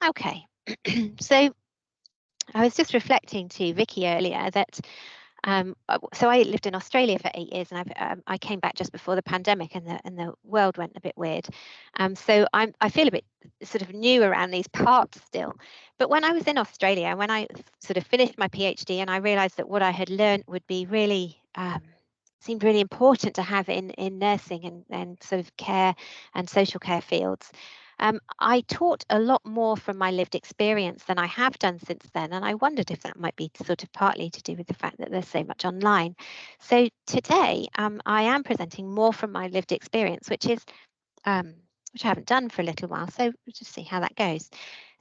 Okay, so I was just reflecting to Vicky earlier that so I lived in Australia for 8 years, and I came back just before the pandemic, and the world went a bit weird. So I feel a bit sort of new around these parts still. But when I was in Australia, when I sort of finished my PhD, and I realised that what I had learned would be really seemed really important to have in nursing and sort of care and social care fields. I taught a lot more from my lived experience than I have done since then, and I wondered if that might be sort of partly to do with the fact that there's so much online. So today, I am presenting more from my lived experience, which I haven't done for a little while. So we'll just see how that goes.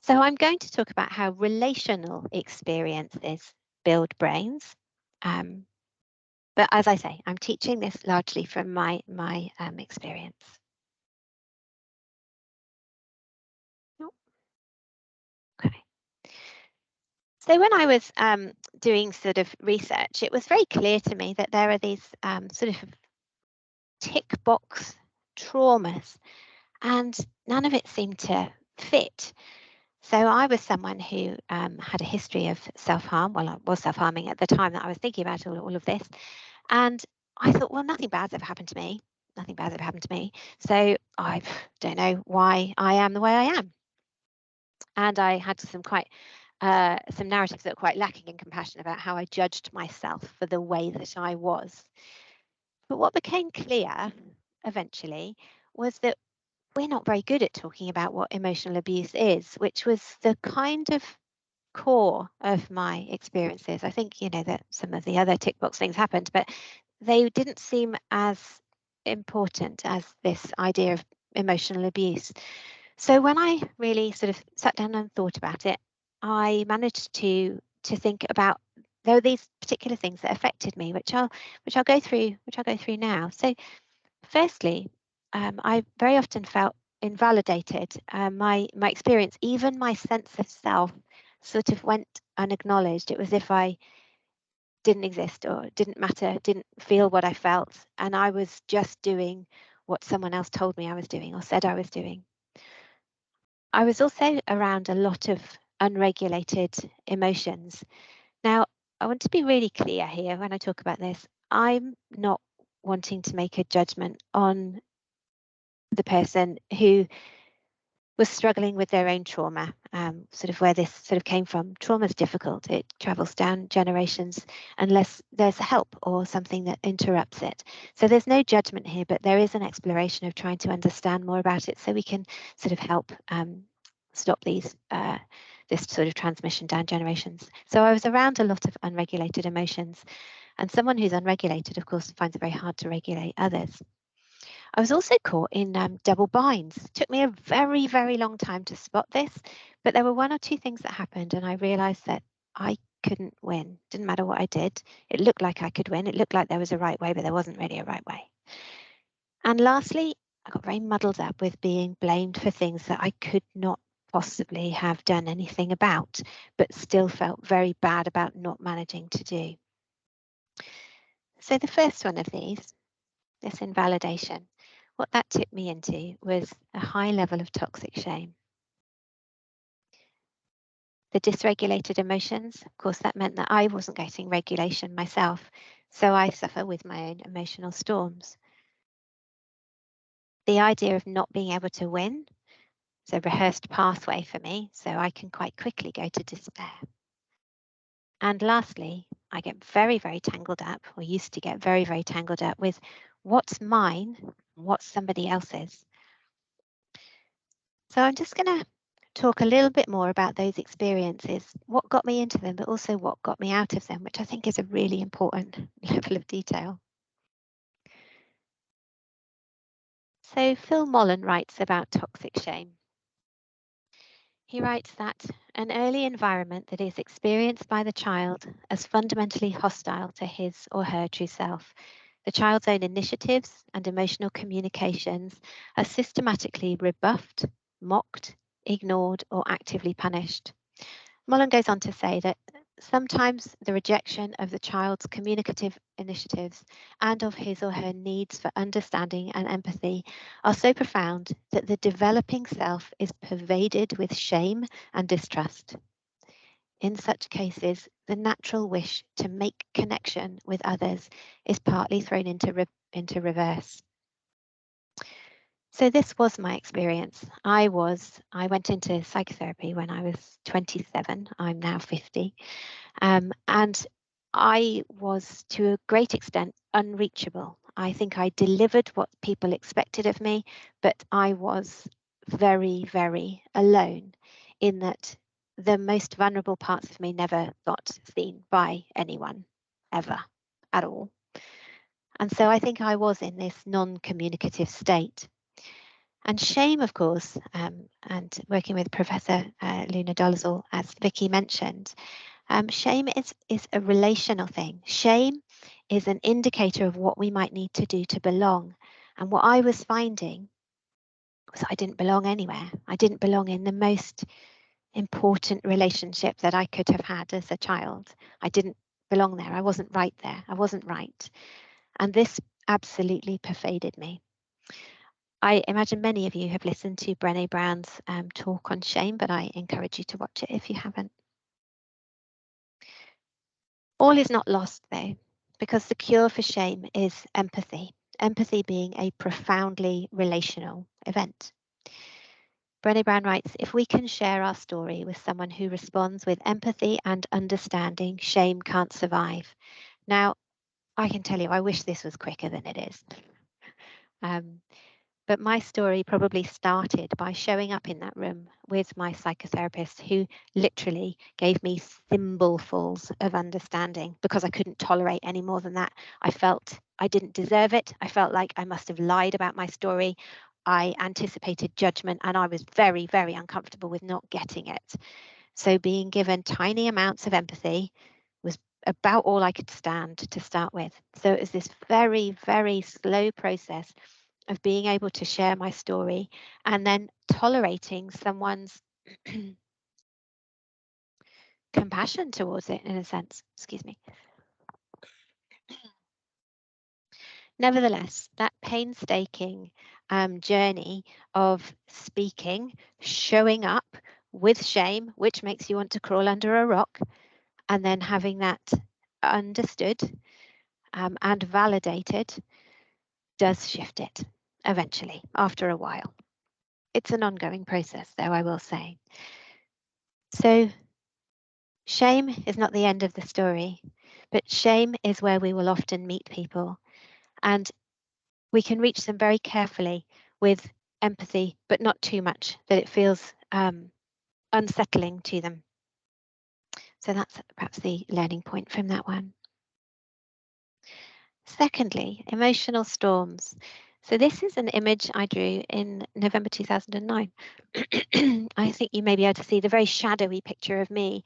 So I'm going to talk about how relational experiences build brains. But as I say, I'm teaching this largely from my experience. Okay. So when I was doing sort of research, it was very clear to me that there are these sort of tick box traumas, and none of it seemed to fit. So I was someone who had a history of self-harm. Well, I was self-harming at the time that I was thinking about all of this. And I thought, well, nothing bad's ever happened to me. Nothing bad's ever happened to me. So I don't know why I am the way I am. And I had some narratives that were quite lacking in compassion about how I judged myself for the way that I was. But what became clear eventually was that we're not very good at talking about what emotional abuse is, which was the kind of core of my experiences. I think, that some of the other tick box things happened, but they didn't seem as important as this idea of emotional abuse. So when I really sort of sat down and thought about it, I managed to think about there were these particular things that affected me, which I'll go through now. So firstly, I very often felt invalidated. My experience, even my sense of self, sort of went unacknowledged. It was as if I didn't exist or didn't matter, didn't feel what I felt, and I was just doing what someone else told me I was doing or said I was doing. I was also around a lot of unregulated emotions. Now, I want to be really clear here when I talk about this. I'm not wanting to make a judgment on the person who was struggling with their own trauma, sort of where this sort of came from. Trauma is difficult. It travels down generations unless there's help or something that interrupts it. So there's no judgment here, but there is an exploration of trying to understand more about it so we can sort of help stop this sort of transmission down generations. So I was around a lot of unregulated emotions, and someone who's unregulated, of course, finds it very hard to regulate others. I was also caught in double binds. It took me a very, very long time to spot this, but there were one or two things that happened, and I realised that I couldn't win. Didn't matter what I did. It looked like I could win. It looked like there was a right way, but there wasn't really a right way. And lastly, I got very muddled up with being blamed for things that I could not possibly have done anything about, but still felt very bad about not managing to do. So the first one of these, this invalidation, what that took me into was a high level of toxic shame. The dysregulated emotions, of course, that meant that I wasn't getting regulation myself, so I suffer with my own emotional storms. The idea of not being able to win is a rehearsed pathway for me, so I can quite quickly go to despair. And lastly, I get very, very tangled up, or used to get very, very tangled up with what's mine and what's somebody else's. So I'm just going to talk a little bit more about those experiences, what got me into them, but also what got me out of them, which I think is a really important level of detail. So Phil Mollen writes about toxic shame. He writes that an early environment that is experienced by the child as fundamentally hostile to his or her true self, the child's own initiatives and emotional communications are systematically rebuffed, mocked, ignored, or actively punished. Mollen goes on to say that sometimes the rejection of the child's communicative initiatives and of his or her needs for understanding and empathy are so profound that the developing self is pervaded with shame and distrust. In such cases, the natural wish to make connection with others is partly thrown into reverse. So this was my experience. I went into psychotherapy when I was 27. I'm now 50. And I was, to a great extent, unreachable. I think I delivered what people expected of me, but I was very, very alone in that the most vulnerable parts of me never got seen by anyone, ever, at all. And so I think I was in this non-communicative state. And shame, of course, and working with Professor Luna Dolezal, as Vicky mentioned, shame is a relational thing. Shame is an indicator of what we might need to do to belong. And what I was finding was I didn't belong anywhere. I didn't belong in the most important relationship that I could have had as a child. I didn't belong there. I wasn't right there. I wasn't right. And this absolutely pervaded me. I imagine many of you have listened to Brené Brown's talk on shame, but I encourage you to watch it if you haven't. All is not lost though, because the cure for shame is empathy, empathy being a profoundly relational event. Brené Brown writes, if we can share our story with someone who responds with empathy and understanding, shame can't survive. Now, I can tell you, I wish this was quicker than it is. But my story probably started by showing up in that room with my psychotherapist, who literally gave me thimblefuls of understanding because I couldn't tolerate any more than that. I felt I didn't deserve it. I felt like I must have lied about my story. I anticipated judgment, and I was very, very uncomfortable with not getting it. So being given tiny amounts of empathy was about all I could stand to start with. So it was this very, very slow process of being able to share my story and then tolerating someone's compassion towards it, in a sense. Excuse me. Nevertheless, that painstaking journey of speaking, showing up with shame, which makes you want to crawl under a rock, and then having that understood and validated, does shift it eventually after a while. It's an ongoing process, though, I will say. So shame is not the end of the story, but shame is where we will often meet people, and we can reach them very carefully with empathy, but not too much that it feels unsettling to them. So that's perhaps the learning point from that one. Secondly, emotional storms. So this is an image I drew in November 2009. I think you may be able to see the very shadowy picture of me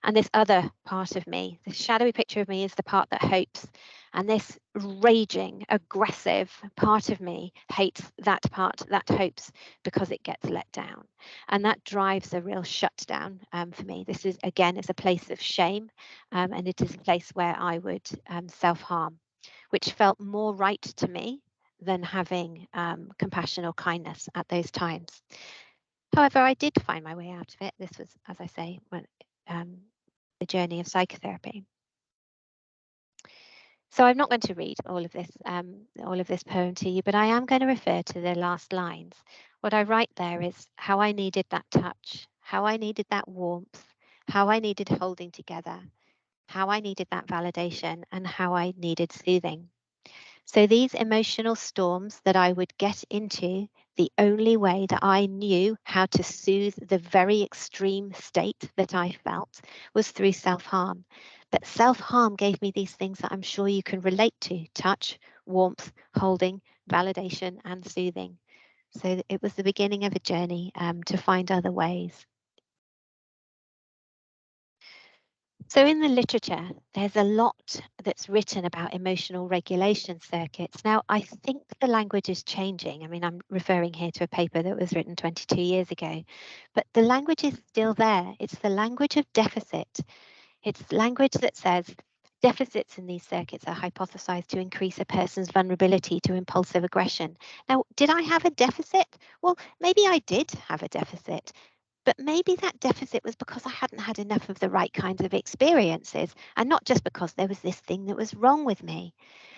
and this other part of me. The shadowy picture of me is the part that hopes, and this raging, aggressive part of me hates that part that hopes because it gets let down. And that drives a real shutdown for me. This is, again, is a place of shame, and it is a place where I would self-harm, which felt more right to me than having compassion or kindness at those times. However, I did find my way out of it. This was, as I say, when, the journey of psychotherapy. So I'm not going to read all of this poem to you, but I am going to refer to the last lines. What I write there is how I needed that touch, how I needed that warmth, how I needed holding together, how I needed that validation, and how I needed soothing. So these emotional storms that I would get into, the only way that I knew how to soothe the very extreme state that I felt was through self-harm. But self-harm gave me these things that I'm sure you can relate to: touch, warmth, holding, validation, and soothing. So it was the beginning of a journey to find other ways. So in the literature, there's a lot that's written about emotional regulation circuits. Now, I think the language is changing. I mean, I'm referring here to a paper that was written 22 years ago, but the language is still there. It's the language of deficit. It's language that says deficits in these circuits are hypothesized to increase a person's vulnerability to impulsive aggression. Now, did I have a deficit? Well, maybe I did have a deficit, but maybe that deficit was because I hadn't had enough of the right kinds of experiences, and not just because there was this thing that was wrong with me.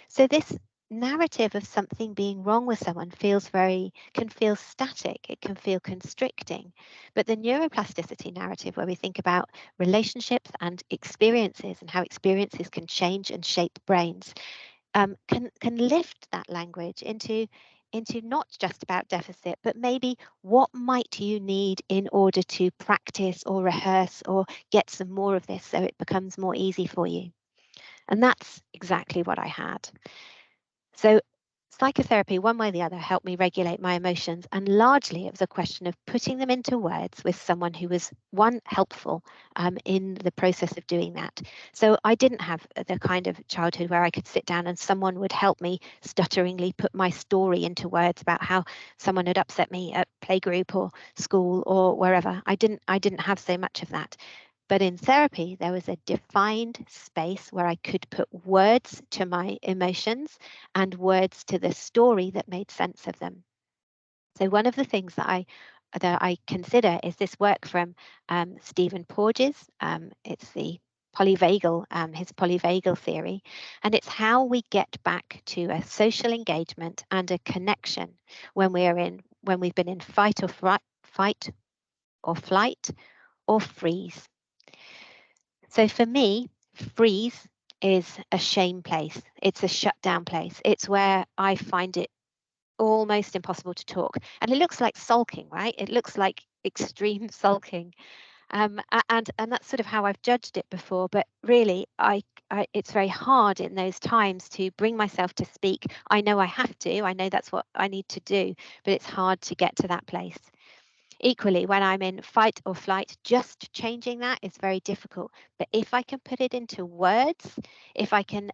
So this narrative of something being wrong with someone can feel static, it can feel constricting. But the neuroplasticity narrative, where we think about relationships and experiences and how experiences can change and shape brains, can lift that language into not just about deficit, but maybe what might you need in order to practice or rehearse or get some more of this so it becomes more easy for you. And that's exactly what I had. So psychotherapy, one way or the other, helped me regulate my emotions. And largely it was a question of putting them into words with someone who was, one, helpful in the process of doing that. So I didn't have the kind of childhood where I could sit down and someone would help me stutteringly put my story into words about how someone had upset me at playgroup or school or wherever. I didn't have so much of that. But in therapy, there was a defined space where I could put words to my emotions and words to the story that made sense of them. So one of the things that I consider is this work from Stephen Porges. It's the polyvagal, his polyvagal theory, and it's how we get back to a social engagement and a connection when we've been in fight or flight or freeze. So for me, freeze is a shame place. It's a shutdown place. It's where I find it almost impossible to talk. And it looks like sulking, right? It looks like extreme sulking. And that's sort of how I've judged it before. But really, it's very hard in those times to bring myself to speak. I know I have to. I know that's what I need to do. But it's hard to get to that place. Equally, when I'm in fight or flight, just changing that is very difficult. But if I can put it into words, if I can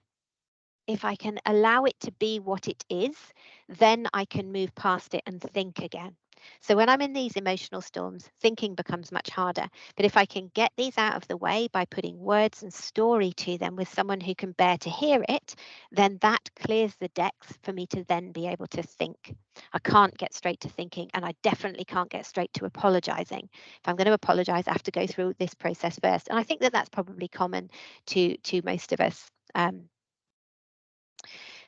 allow it to be what it is, then I can move past it and think again. So when I'm in these emotional storms, thinking becomes much harder. But if I can get these out of the way by putting words and story to them with someone who can bear to hear it, then that clears the decks for me to then be able to think. I can't get straight to thinking, and I definitely can't get straight to apologizing. If I'm going to apologize, I have to go through this process first. And I think that that's probably common to most of us.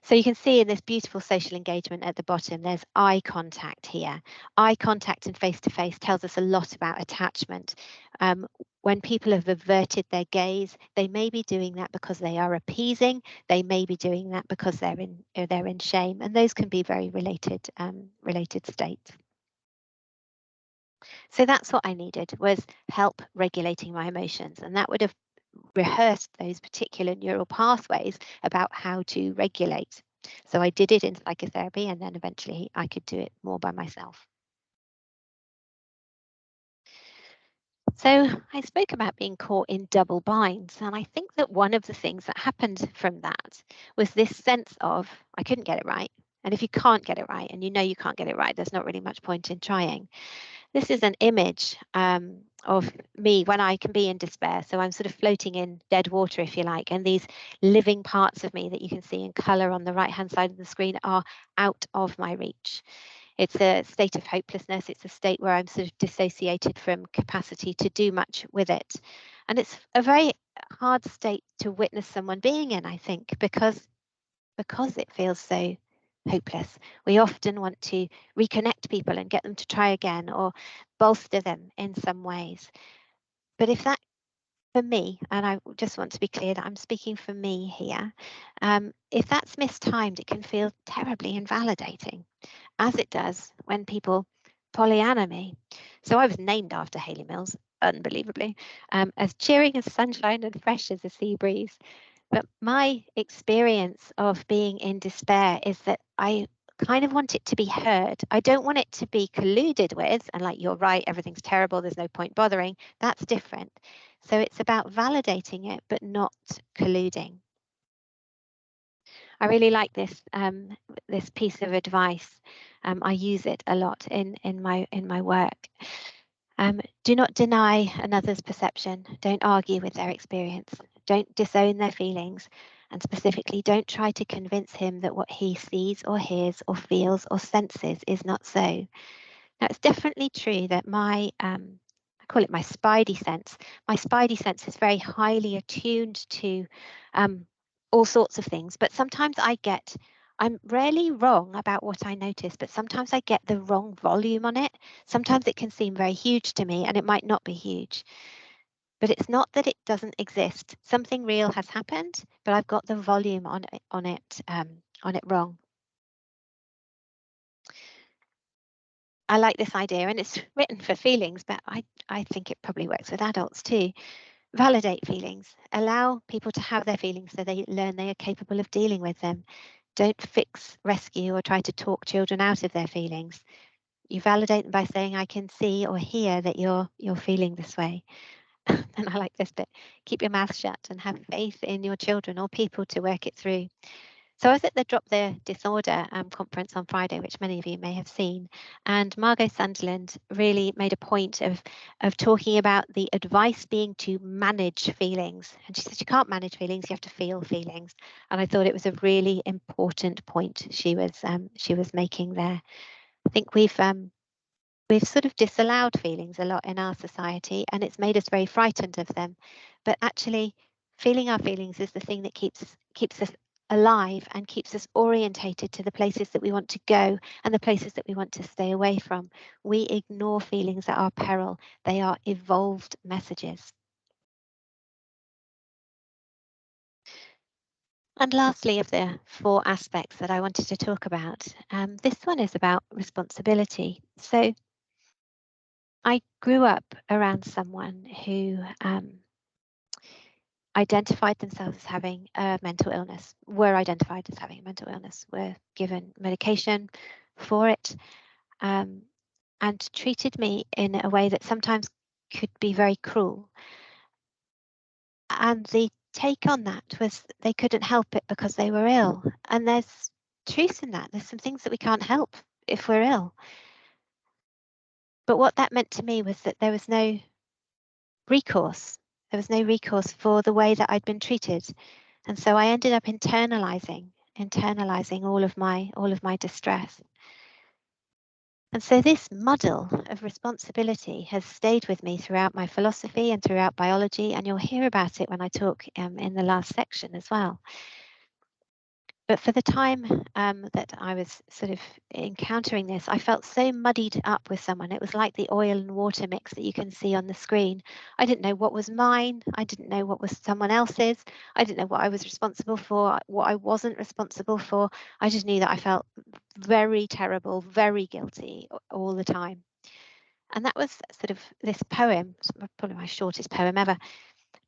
So you can see in this beautiful social engagement at the bottom, there's eye contact here. Eye contact and face-to-face tells us a lot about attachment. When people have averted their gaze, they may be doing that because they are appeasing. They may be doing that because they're in shame, and those can be very related states. So that's what I needed, was help regulating my emotions, and that would have rehearsed those particular neural pathways about how to regulate. So I did it in psychotherapy, and then eventually I could do it more by myself. So I spoke about being caught in double binds, and I think that one of the things that happened from that was this sense of I couldn't get it right. And if you can't get it right, and you know you can't get it right, there's not really much point in trying. This is an image of me when I can be in despair. So I'm sort of floating in dead water, if you like, and these living parts of me that you can see in colour on the right-hand side of the screen are out of my reach. It's a state of hopelessness. It's a state where I'm sort of dissociated from capacity to do much with it. And it's a very hard state to witness someone being in, I think, because it feels so hopeless. We often want to reconnect people and get them to try again or bolster them in some ways. But if that, for me, and I just want to be clear that I'm speaking for me here, if that's mistimed, it can feel terribly invalidating, as it does when people Pollyanna me. So I was named after Haley Mills, unbelievably, as cheering as sunshine and fresh as a sea breeze. But my experience of being in despair is that I kind of want it to be heard. I don't want it to be colluded with and like, you're right, everything's terrible, there's no point bothering. That's different. So it's about validating it, but not colluding. I really like this piece of advice. I use it a lot in my work. Do not deny another's perception. Don't argue with their experience. Don't disown their feelings. And specifically, don't try to convince him that what he sees or hears or feels or senses is not so. Now, it's definitely true that I call it my spidey sense. My spidey sense is very highly attuned to all sorts of things, but sometimes I'm rarely wrong about what I notice, but sometimes I get the wrong volume on it. Sometimes it can seem very huge to me and it might not be huge. But it's not that it doesn't exist. Something real has happened, but I've got the volume on it wrong. I like this idea, and it's written for feelings, but I think it probably works with adults too. Validate feelings. Allow people to have their feelings so they learn they are capable of dealing with them. Don't fix, rescue, or try to talk children out of their feelings. You validate them by saying, I can see or hear that you're feeling this way. And I like this bit. Keep your mouth shut and have faith in your children or people to work it through. So I was at the Drop the Disorder conference on Friday, which many of you may have seen, and Margot Sunderland really made a point of talking about the advice being to manage feelings. And she said, you can't manage feelings, you have to feel feelings. And I thought it was a really important point she was making there. I think we've sort of disallowed feelings a lot in our society, and it's made us very frightened of them. But actually, feeling our feelings is the thing that keeps us alive and keeps us orientated to the places that we want to go and the places that we want to stay away from. We ignore feelings at our peril. They are evolved messages. And lastly, of the 4 aspects that I wanted to talk about, this one is about responsibility. So I grew up around someone who identified themselves as having a mental illness, were identified as having a mental illness, were given medication for it, and treated me in a way that sometimes could be very cruel. And the take on that was they couldn't help it because they were ill. And there's truth in that. There's some things that we can't help if we're ill. But what that meant to me was that there was no recourse. There was no recourse for the way that I'd been treated. And so I ended up internalizing all of my distress. And so this muddle of responsibility has stayed with me throughout my philosophy and throughout biology, and you'll hear about it when I talk in the last section as well. But for the time that I was sort of encountering this, I felt so muddied up with someone. It was like the oil and water mix that you can see on the screen. I didn't know what was mine. I didn't know what was someone else's. I didn't know what I was responsible for, what I wasn't responsible for. I just knew that I felt very terrible, very guilty all the time. And that was sort of this poem, probably my shortest poem ever,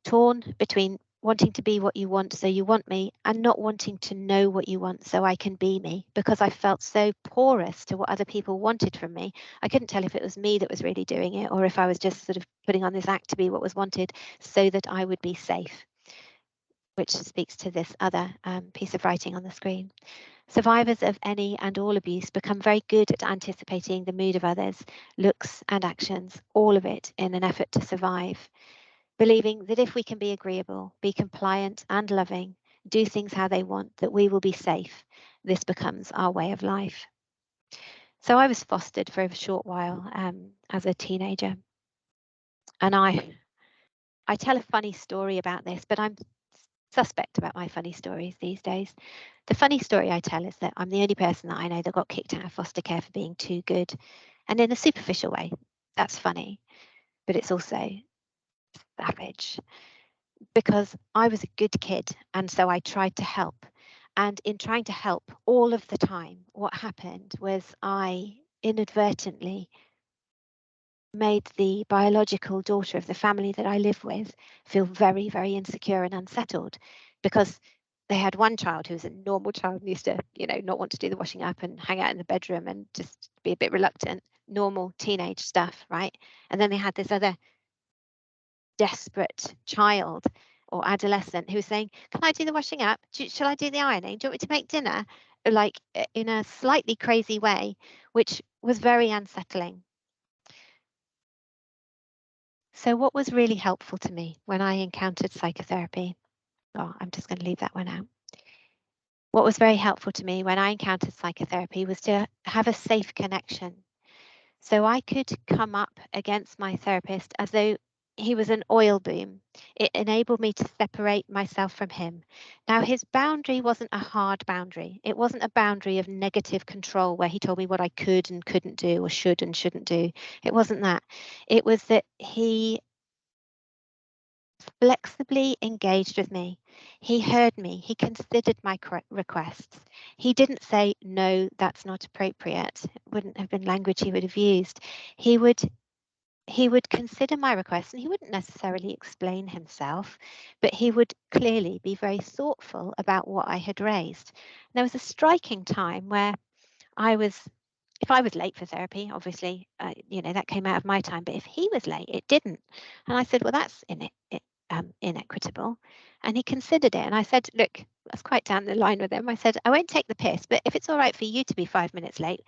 torn between wanting to be what you want, so you want me, and not wanting to know what you want, so I can be me, because I felt so porous to what other people wanted from me. I couldn't tell if it was me that was really doing it or if I was just sort of putting on this act to be what was wanted so that I would be safe, which speaks to this other piece of writing on the screen. Survivors of any and all abuse become very good at anticipating the mood of others, looks and actions, all of it in an effort to survive, believing that if we can be agreeable, be compliant and loving, do things how they want, that we will be safe. This becomes our way of life. So I was fostered for a short while as a teenager. And I tell a funny story about this, but I'm suspect about my funny stories these days. The funny story I tell is that I'm the only person that I know that got kicked out of foster care for being too good. And in a superficial way, that's funny, but it's also savage, because I was a good kid and so I tried to help. And in trying to help all of the time, what happened was I inadvertently made the biological daughter of the family that I live with feel very, very insecure and unsettled, because they had one child who was a normal child and used to, not want to do the washing up and hang out in the bedroom and just be a bit reluctant, normal teenage stuff, right? And then they had this other desperate child or adolescent who was saying, can I do the washing up? Shall I do the ironing? Do you want me to make dinner? Like in a slightly crazy way, which was very unsettling. So what was really helpful to me when I encountered psychotherapy, oh, I'm just going to leave that one out. What was very helpful to me when I encountered psychotherapy was to have a safe connection. So I could come up against my therapist as though he was an oil boom. It enabled me to separate myself from him. Now, his boundary wasn't a hard boundary. It wasn't a boundary of negative control where he told me what I could and couldn't do or should and shouldn't do. It wasn't that. It was that he flexibly engaged with me. He heard me. He considered my requests. He didn't say, no, that's not appropriate. It wouldn't have been language he would have used. He would consider my requests, and he wouldn't necessarily explain himself, but he would clearly be very thoughtful about what I had raised. There was a striking time where if I was late for therapy, obviously, that came out of my time, but if he was late, it didn't. And I said, well, that's inequitable. And he considered it. And I said, look, that's quite down the line with him. I said, I won't take the piss, but if it's all right for you to be 5 minutes late,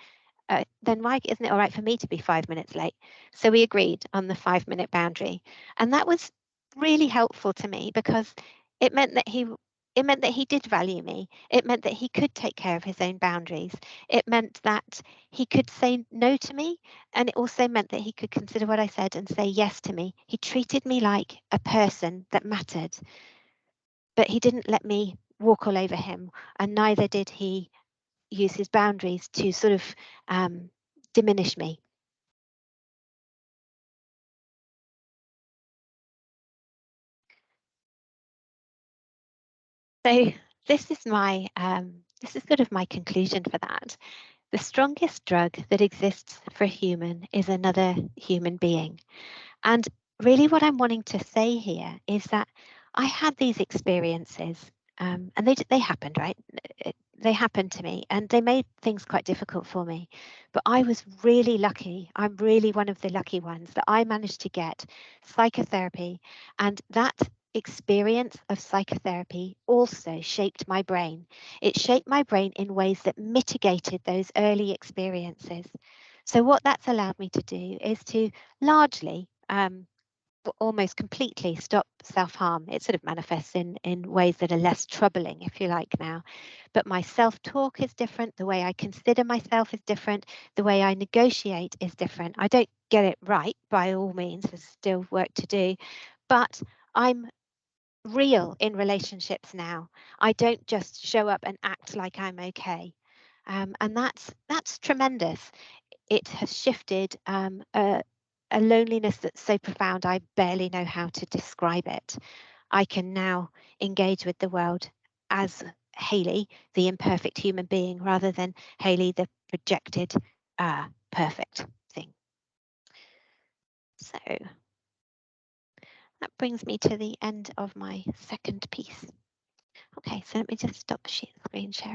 then why isn't it all right for me to be 5 minutes late? So we agreed on the 5-minute boundary. And that was really helpful to me because it meant that he did value me. It meant that he could take care of his own boundaries. It meant that he could say no to me. And it also meant that he could consider what I said and say yes to me. He treated me like a person that mattered, but he didn't let me walk all over him. And neither did he use his boundaries to sort of diminish me. So this is sort of my conclusion for that. The strongest drug that exists for a human is another human being. And really what I'm wanting to say here is that I had these experiences, and they happened, right? They happened to me and they made things quite difficult for me. But I was really lucky. I'm really one of the lucky ones that I managed to get psychotherapy, and that experience of psychotherapy also shaped my brain. It shaped my brain in ways that mitigated those early experiences. So what that's allowed me to do is to largely almost completely stop self-harm. It sort of manifests in ways that are less troubling, if you like, now. But my self-talk is different. The way I consider myself is different. The way I negotiate is different. I don't get it right, by all means. There's still work to do. But I'm real in relationships now. I don't just show up and act like I'm okay. And that's tremendous. It has shifted a loneliness that's so profound I barely know how to describe it. I can now engage with the world as Haley, the imperfect human being, rather than Haley, the projected perfect thing. So that brings me to the end of my second piece. Okay, so let me just stop screen sharing.